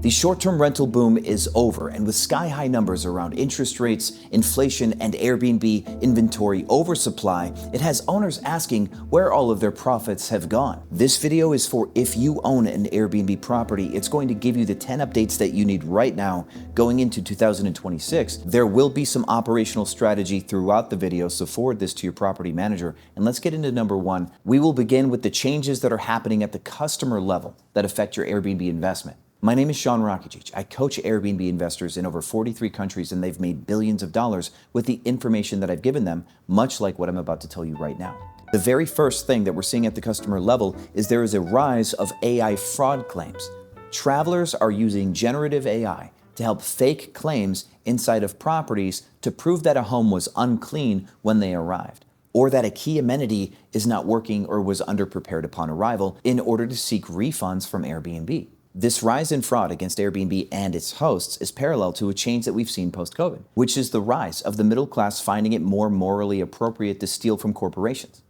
The short-term rental boom is over, and with sky-high numbers around interest rates, inflation, and Airbnb inventory oversupply, it has owners asking where all of their profits have gone. This video is for if you own an Airbnb property. It's going to give you the 10 updates that you need right now going into 2026. There will be some operational strategy throughout the video, so forward this to your property manager. And let's get into number one. We will begin with the changes that are happening at the customer level that affect your Airbnb investment. My name is Sean Rakic. I coach Airbnb investors in over 43 countries, and they've made billions of dollars with the information that I've given them, much like what I'm about to tell you right now. The very first thing that we're seeing at the customer level is there is a rise of AI fraud claims. Travelers are using generative AI to help fake claims inside of properties to prove that a home was unclean when they arrived, or that a key amenity is not working or was underprepared upon arrival in order to seek refunds from Airbnb. This rise in fraud against Airbnb and its hosts is parallel to a change that we've seen post-COVID, which is the rise of the middle class finding it more morally appropriate to steal from corporations,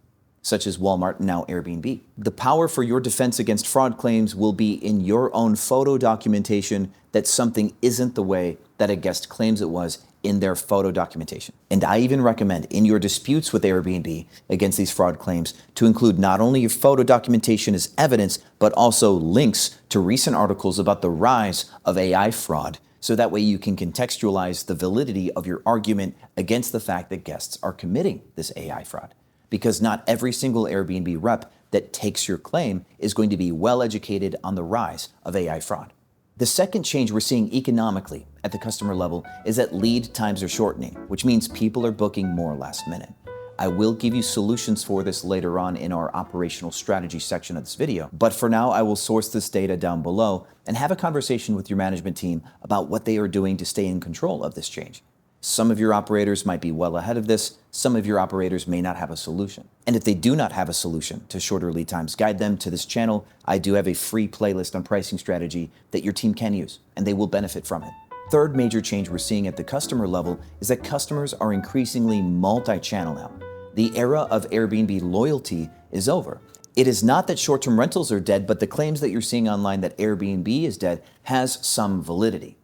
such as Walmart and now Airbnb. The power for your defense against fraud claims will be in your own photo documentation that something isn't the way that a guest claims it was in their photo documentation. And I even recommend in your disputes with Airbnb against these fraud claims to include not only your photo documentation as evidence, but also links to recent articles about the rise of AI fraud, so that way you can contextualize the validity of your argument against the fact that guests are committing this AI fraud. Because not every single Airbnb rep that takes your claim is going to be well educated on the rise of AI fraud. The second change we're seeing economically at the customer level is that lead times are shortening, which means people are booking more last minute. I will give you solutions for this later on in our operational strategy section of this video, but for now I will source this data down below and have a conversation with your management team about what they are doing to stay in control of this change. Some of your operators might be well ahead of this, some of your operators may not have a solution. And if they do not have a solution to shorter lead times, guide them to this channel. I do have a free playlist on pricing strategy that your team can use, and they will benefit from it. Third major change we're seeing at the customer level is that customers are increasingly multi-channel now. The era of Airbnb loyalty is over. It is not that short-term rentals are dead, but the claims that you're seeing online that Airbnb is dead has some validity.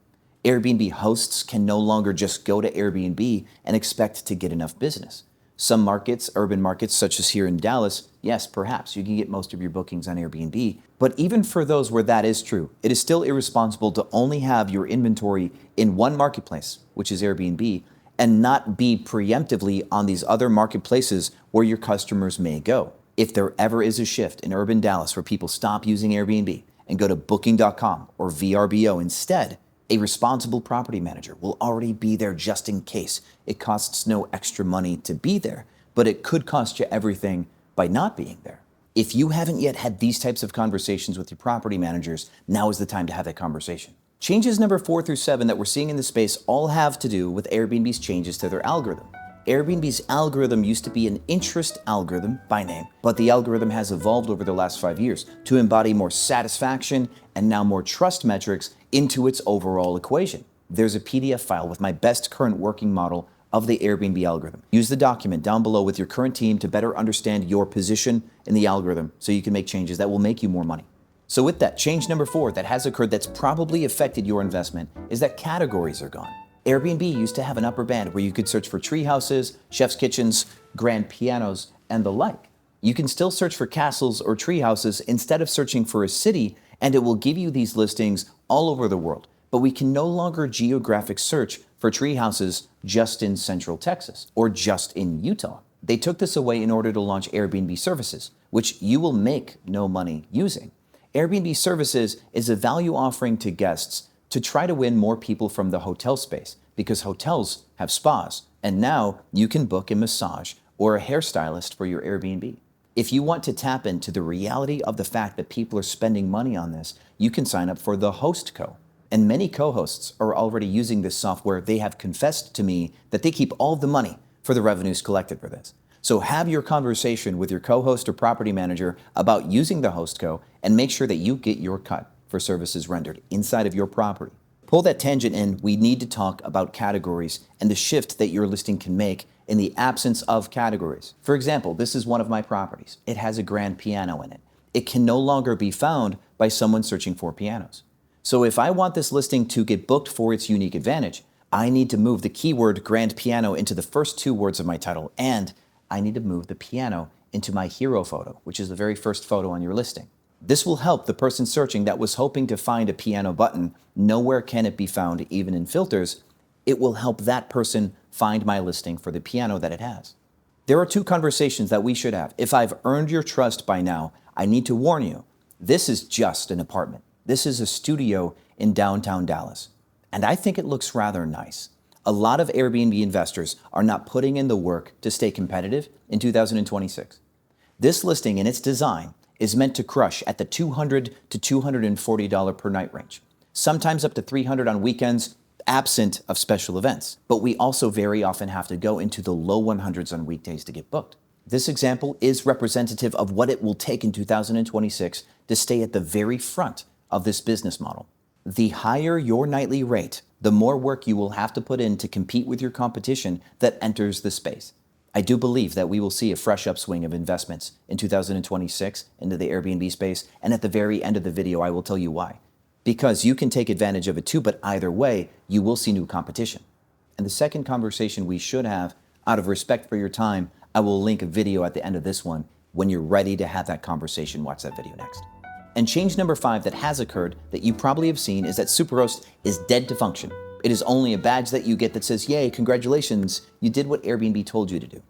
Airbnb hosts can no longer just go to Airbnb and expect to get enough business. Some markets, urban markets such as here in Dallas, yes, perhaps you can get most of your bookings on Airbnb, but even for those where that is true, it is still irresponsible to only have your inventory in one marketplace, which is Airbnb, and not be preemptively on these other marketplaces where your customers may go. If there ever is a shift in urban Dallas where people stop using Airbnb and go to booking.com or VRBO instead, a responsible property manager will already be there just in case. It costs no extra money to be there, but it could cost you everything by not being there. If you haven't yet had these types of conversations with your property managers, now is the time to have that conversation. Changes number 4 through 7 that we're seeing in the space all have to do with Airbnb's changes to their algorithm. Airbnb's algorithm used to be an interest algorithm by name, but the algorithm has evolved over the last 5 years to embody more satisfaction and now more trust metrics into its overall equation. There's a PDF file with my best current working model of the Airbnb algorithm. Use the document down below with your current team to better understand your position in the algorithm so you can make changes that will make you more money. So with that, change number 4 that has occurred that's probably affected your investment is that categories are gone. Airbnb used to have an upper band where you could search for tree houses, chef's kitchens, grand pianos, and the like. You can still search for castles or tree houses instead of searching for a city, and it will give you these listings all over the world. But we can no longer geographic search for tree houses just in Central Texas or just in Utah. They took this away in order to launch Airbnb Services, which you will make no money using. Airbnb Services is a value offering to guests to try to win more people from the hotel space, because hotels have spas, and now you can book a massage or a hairstylist for your Airbnb. If you want to tap into the reality of the fact that people are spending money on this, you can sign up for the Host Co. And many co-hosts are already using this software. They have confessed to me that they keep all the money for the revenues collected for this. So have your conversation with your co-host or property manager about using the Host Co. and make sure that you get your cut for services rendered inside of your property. Pull that tangent in, we need to talk about categories and the shift that your listing can make in the absence of categories. For example, this is one of my properties. It has a grand piano in it. It can no longer be found by someone searching for pianos. So if I want this listing to get booked for its unique advantage, I need to move the keyword grand piano into the first two words of my title, and I need to move the piano into my hero photo, which is the very first photo on your listing. This will help the person searching that was hoping to find a piano button. Nowhere can it be found, even in filters. It will help that person find my listing for the piano that it has. There are two conversations that we should have. If I've earned your trust by now, I need to warn you, this is just an apartment. This is a studio in downtown Dallas. And I think it looks rather nice. A lot of Airbnb investors are not putting in the work to stay competitive in 2026. This listing in its design is meant to crush at the $200 to $240 per night range, sometimes up to $300 on weekends, absent of special events. But we also very often have to go into the low 100s on weekdays to get booked. This example is representative of what it will take in 2026 to stay at the very front of this business model. The higher your nightly rate, the more work you will have to put in to compete with your competition that enters the space. I do believe that we will see a fresh upswing of investments in 2026 into the Airbnb space, and at the very end of the video, I will tell you why. Because you can take advantage of it too, but either way, you will see new competition. And the second conversation we should have, out of respect for your time, I will link a video at the end of this one. When you're ready to have that conversation, watch that video next. And change number 5 that has occurred that you probably have seen is that Superhost is dead to function. It is only a badge that you get that says, yay, congratulations, you did what Airbnb told you to do.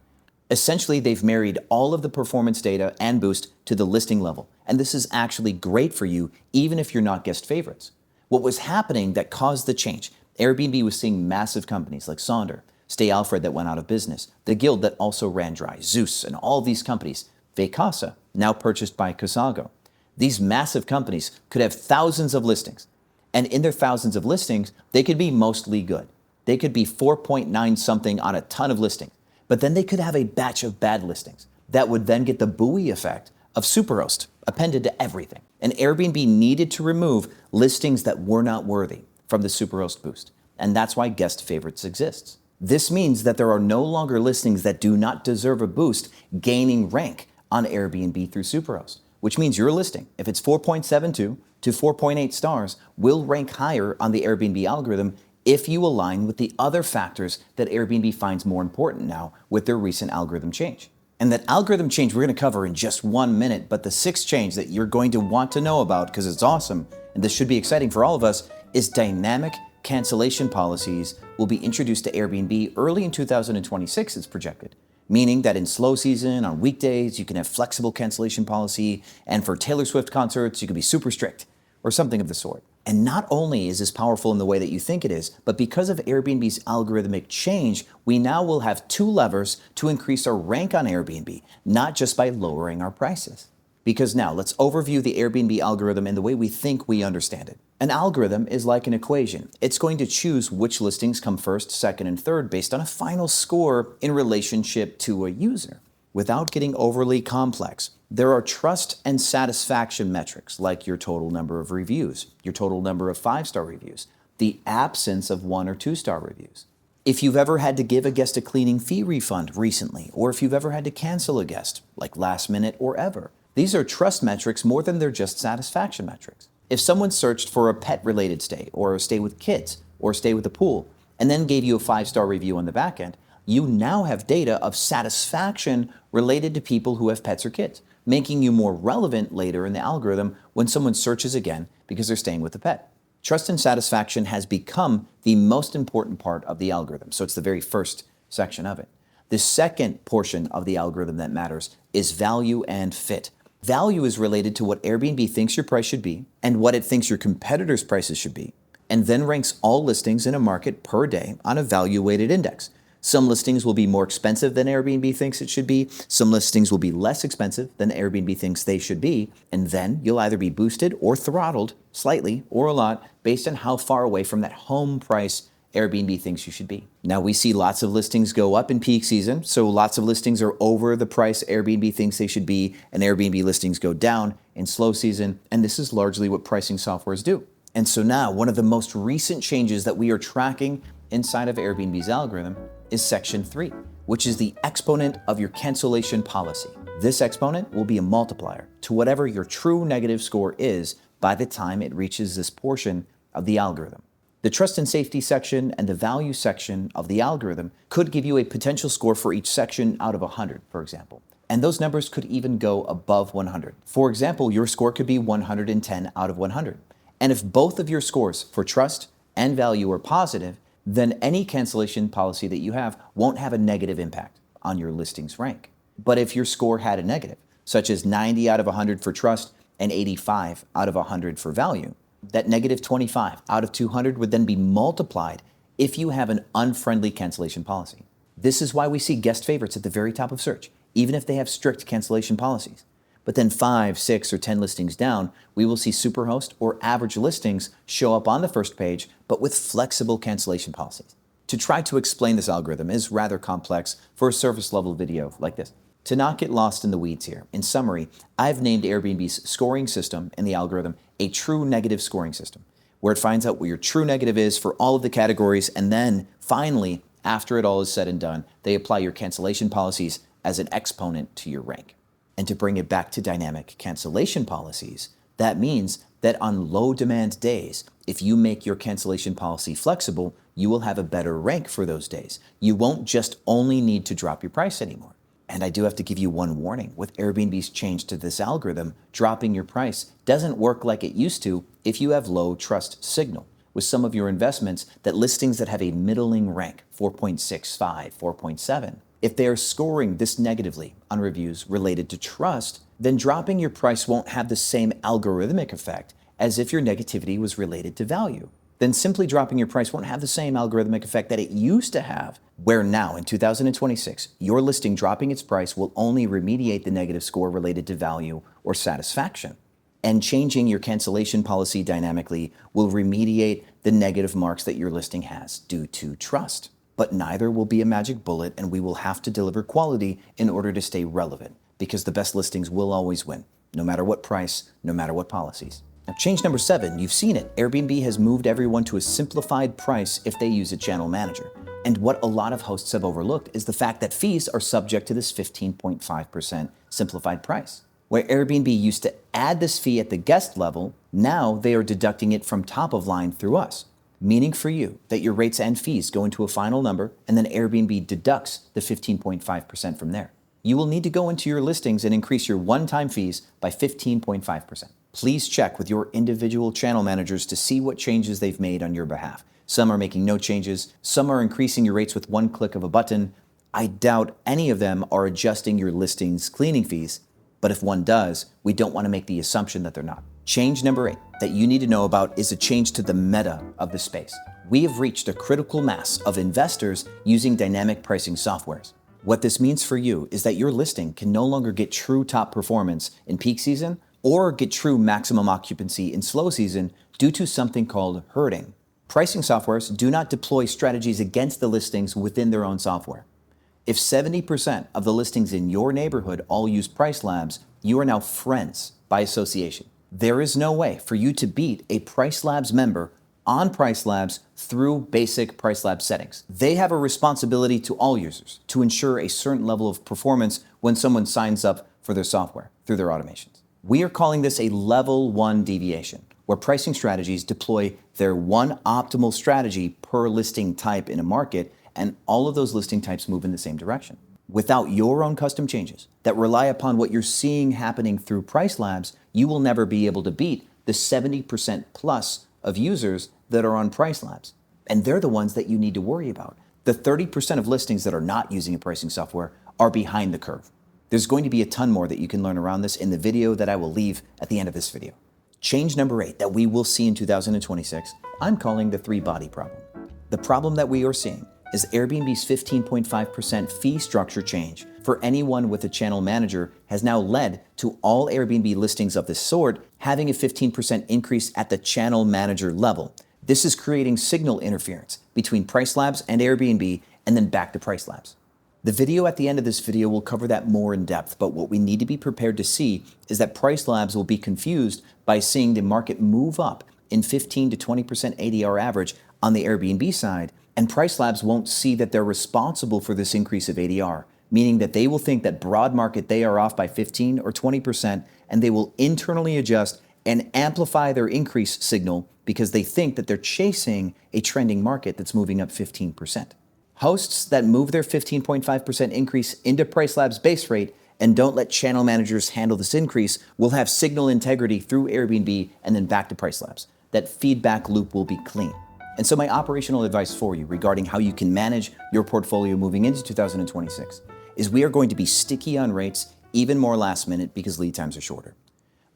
Essentially, they've married all of the performance data and boost to the listing level. And this is actually great for you, even if you're not guest favorites. What was happening that caused the change? Airbnb was seeing massive companies like Sonder, Stay Alfred that went out of business, The Guild that also ran dry, Zeus, and all these companies, Vacasa, now purchased by Casago. These massive companies could have thousands of listings. And in their thousands of listings, they could be mostly good. They could be 4.9 something on a ton of listings. But then they could have a batch of bad listings that would then get the buoy effect of Superhost appended to everything. And Airbnb needed to remove listings that were not worthy from the Superhost boost. And that's why guest favorites exists. This means that there are no longer listings that do not deserve a boost gaining rank on Airbnb through Superhost, which means your listing, if it's 4.72 to 4.8 stars, will rank higher on the Airbnb algorithm if you align with the other factors that Airbnb finds more important now with their recent algorithm change. And that algorithm change we're going to cover in just 1 minute, but the 6th change that you're going to want to know about because it's awesome, and this should be exciting for all of us, is dynamic cancellation policies will be introduced to Airbnb early in 2026, it's projected. Meaning that in slow season, on weekdays, you can have flexible cancellation policy, and for Taylor Swift concerts, you can be super strict, or something of the sort. And not only is this powerful in the way that you think it is, but because of Airbnb's algorithmic change, we now will have 2 levers to increase our rank on Airbnb, not just by lowering our prices. Because now, let's overview the Airbnb algorithm in the way we think we understand it. An algorithm is like an equation. It's going to choose which listings come first, second, and third based on a final score in relationship to a user. Without getting overly complex, there are trust and satisfaction metrics like your total number of reviews, your total number of 5-star reviews, the absence of 1 or 2-star reviews. If you've ever had to give a guest a cleaning fee refund recently, or if you've ever had to cancel a guest, like last minute or ever. These are trust metrics more than they're just satisfaction metrics. If someone searched for a pet-related stay, or a stay with kids, or a stay with a pool, and then gave you a 5-star review on the back end, you now have data of satisfaction related to people who have pets or kids, making you more relevant later in the algorithm when someone searches again because they're staying with a pet. Trust and satisfaction has become the most important part of the algorithm, so it's the very first section of it. The second portion of the algorithm that matters is value and fit. Value is related to what Airbnb thinks your price should be and what it thinks your competitors' prices should be, and then ranks all listings in a market per day on a value-weighted index. Some listings will be more expensive than Airbnb thinks it should be. Some listings will be less expensive than Airbnb thinks they should be. And then you'll either be boosted or throttled slightly or a lot based on how far away from that home price Airbnb thinks you should be. Now we see lots of listings go up in peak season, so lots of listings are over the price Airbnb thinks they should be, and Airbnb listings go down in slow season, and this is largely what pricing softwares do. And so now one of the most recent changes that we are tracking inside of Airbnb's algorithm is section 3, which is the exponent of your cancellation policy. This exponent will be a multiplier to whatever your true negative score is by the time it reaches this portion of the algorithm. The trust and safety section and the value section of the algorithm could give you a potential score for each section out of 100, for example. And those numbers could even go above 100. For example, your score could be 110 out of 100. And if both of your scores for trust and value are positive, then any cancellation policy that you have won't have a negative impact on your listings rank. But if your score had a negative, such as 90 out of 100 for trust and 85 out of 100 for value, that negative 25 out of 200 would then be multiplied if you have an unfriendly cancellation policy. This is why we see guest favorites at the very top of search, even if they have strict cancellation policies. But then 5, 6, or 10 listings down, we will see Superhost or average listings show up on the first page, but with flexible cancellation policies. To try to explain this algorithm is rather complex for a surface level video like this. To not get lost in the weeds here, in summary, I've named Airbnb's scoring system in the algorithm a true negative scoring system, where it finds out what your true negative is for all of the categories, and then finally, after it all is said and done, they apply your cancellation policies as an exponent to your rank. And to bring it back to dynamic cancellation policies, that means that on low demand days, if you make your cancellation policy flexible, you will have a better rank for those days. You won't just only need to drop your price anymore. And I do have to give you one warning. With Airbnb's change to this algorithm, dropping your price doesn't work like it used to if you have low trust signal. With some of your investments, that listings that have a middling rank, 4.65, 4.7, if they are scoring this negatively on reviews related to trust, then dropping your price won't have the same algorithmic effect as if your negativity was related to value. Then simply dropping your price won't have the same algorithmic effect that it used to have, where now in 2026, your listing dropping its price will only remediate the negative score related to value or satisfaction. And changing your cancellation policy dynamically will remediate the negative marks that your listing has due to trust. But neither will be a magic bullet, and we will have to deliver quality in order to stay relevant, because the best listings will always win, no matter what price, no matter what policies. Now, change number 7, you've seen it. Airbnb has moved everyone to a simplified price if they use a channel manager. And what a lot of hosts have overlooked is the fact that fees are subject to this 15.5% simplified price. Where Airbnb used to add this fee at the guest level, now they are deducting it from top of line through us. Meaning for you that your rates and fees go into a final number, and then Airbnb deducts the 15.5% from there. You will need to go into your listings and increase your one-time fees by 15.5%. Please check with your individual channel managers to see what changes they've made on your behalf. Some are making no changes, some are increasing your rates with one click of a button. I doubt any of them are adjusting your listings cleaning fees, but if one does, we don't want to make the assumption that they're not. Change number 8 that you need to know about is a change to the meta of the space. We have reached a critical mass of investors using dynamic pricing softwares. What this means for you is that your listing can no longer get true top performance in peak season or get true maximum occupancy in slow season due to something called herding. Pricing softwares do not deploy strategies against the listings within their own software. If 70% of the listings in your neighborhood all use Price Labs, you are now friends by association. There is no way for you to beat a Price Labs member on Price Labs through basic Price Labs settings. They have a responsibility to all users to ensure a certain level of performance when someone signs up for their software through their automations. We are calling this a level 1 deviation, where pricing strategies deploy their one optimal strategy per listing type in a market, and all of those listing types move in the same direction. Without your own custom changes that rely upon what you're seeing happening through Price Labs, you will never be able to beat the 70% plus of users that are on Price Labs. And they're the ones that you need to worry about. The 30% of listings that are not using a pricing software are behind the curve. There's going to be a ton more that you can learn around this in the video that I will leave at the end of this video. Change number 8 that we will see in 2026, I'm calling the 3-body problem. The problem that we are seeing is Airbnb's 15.5% fee structure change for anyone with a channel manager has now led to all Airbnb listings of this sort having a 15% increase at the channel manager level. This is creating signal interference between Price Labs and Airbnb, and then back to Price Labs. The video at the end of this video will cover that more in depth, but what we need to be prepared to see is that Price Labs will be confused by seeing the market move up in 15 to 20% ADR average on the Airbnb side, and Price Labs won't see that they're responsible for this increase of ADR, meaning that they will think that broad market they are off by 15 or 20%, and they will internally adjust and amplify their increase signal because they think that they're chasing a trending market that's moving up 15%. Hosts that move their 15.5% increase into PriceLab's base rate and don't let channel managers handle this increase will have signal integrity through Airbnb and then back to PriceLabs. That feedback loop will be clean. And so my operational advice for you regarding how you can manage your portfolio moving into 2026 is we are going to be sticky on rates even more last minute because lead times are shorter.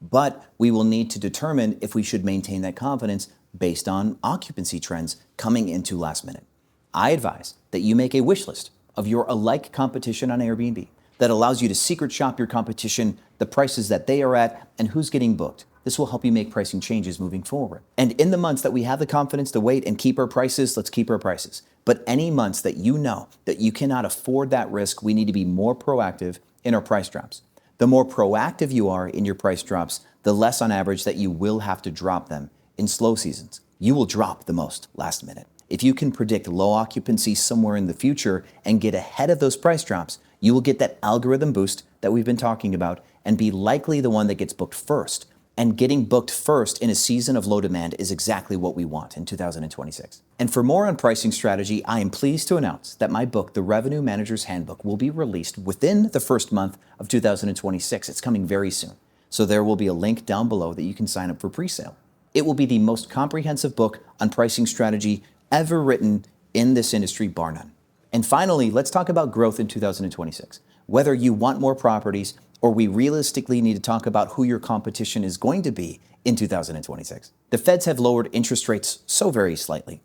But we will need to determine if we should maintain that confidence based on occupancy trends coming into last minute. I advise that you make a wish list of your alike competition on Airbnb that allows you to secret shop your competition, the prices that they are at, and who's getting booked. This will help you make pricing changes moving forward. And in the months that we have the confidence to wait and keep our prices, let's keep our prices. But any months that you know that you cannot afford that risk, we need to be more proactive in our price drops. The more proactive you are in your price drops, the less on average that you will have to drop them in slow seasons. You will drop the most last minute. If you can predict low occupancy somewhere in the future and get ahead of those price drops, you will get that algorithm boost that we've been talking about and be likely the one that gets booked first. And getting booked first in a season of low demand is exactly what we want in 2026. And for more on pricing strategy, I am pleased to announce that my book, The Revenue Manager's Handbook, will be released within the first month of 2026. It's coming very soon. So there will be a link down below that you can sign up for pre-sale. It will be the most comprehensive book on pricing strategy ever written in this industry, bar none. And finally, let's talk about growth in 2026. Whether you want more properties or we realistically need to talk about who your competition is going to be in 2026. The Feds have lowered interest rates so very slightly.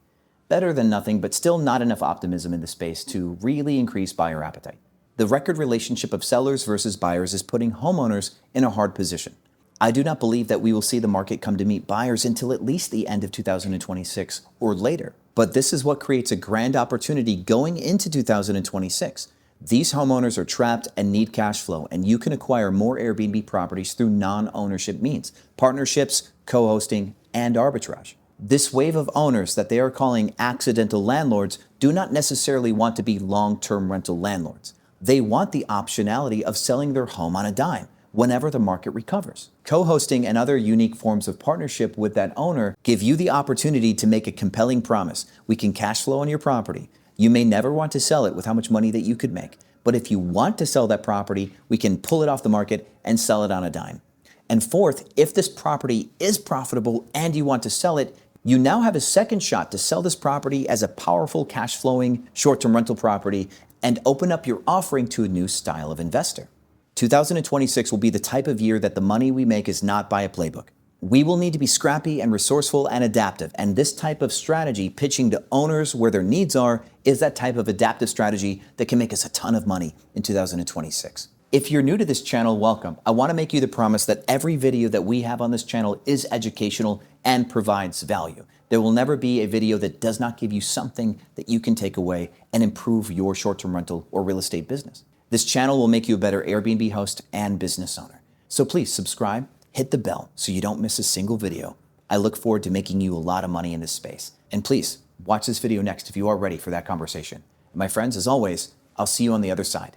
Better than nothing, but still not enough optimism in the space to really increase buyer appetite. The record relationship of sellers versus buyers is putting homeowners in a hard position. I do not believe that we will see the market come to meet buyers until at least the end of 2026 or later. But this is what creates a grand opportunity going into 2026. These homeowners are trapped and need cash flow, and you can acquire more Airbnb properties through non-ownership means, partnerships, co-hosting, and arbitrage. This wave of owners that they are calling accidental landlords do not necessarily want to be long-term rental landlords. They want the optionality of selling their home on a dime whenever the market recovers. Co-hosting and other unique forms of partnership with that owner give you the opportunity to make a compelling promise. We can cash flow on your property. You may never want to sell it with how much money that you could make. But if you want to sell that property, we can pull it off the market and sell it on a dime. And fourth, if this property is profitable and you want to sell it, you now have a second shot to sell this property as a powerful cash flowing short-term rental property and open up your offering to a new style of investor. 2026 will be the type of year that the money we make is not by a playbook. We will need to be scrappy and resourceful and adaptive, and this type of strategy, pitching to owners where their needs are, is that type of adaptive strategy that can make us a ton of money in 2026. If you're new to this channel, welcome. I want to make you the promise that every video that we have on this channel is educational and provides value. There will never be a video that does not give you something that you can take away and improve your short-term rental or real estate business. This channel will make you a better Airbnb host and business owner. So please subscribe, hit the bell so you don't miss a single video. I look forward to making you a lot of money in this space. And please watch this video next if you are ready for that conversation. My friends, as always, I'll see you on the other side.